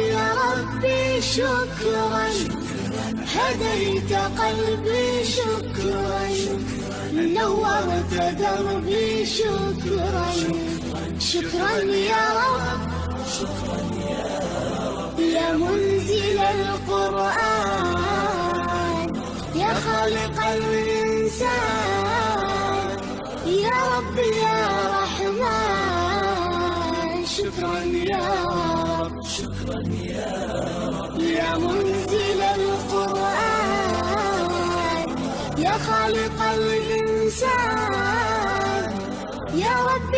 يا ربي شكرا، هديت قلبي شكرا، نورت دربي شكرا، شكرا يا رب، يا منزل القرآن، يا خالق الإنسان، يا رب يا رحمن، شكرا يا رب، شكرا يا منزل القرآن، يا خالق الإنسان، يا رب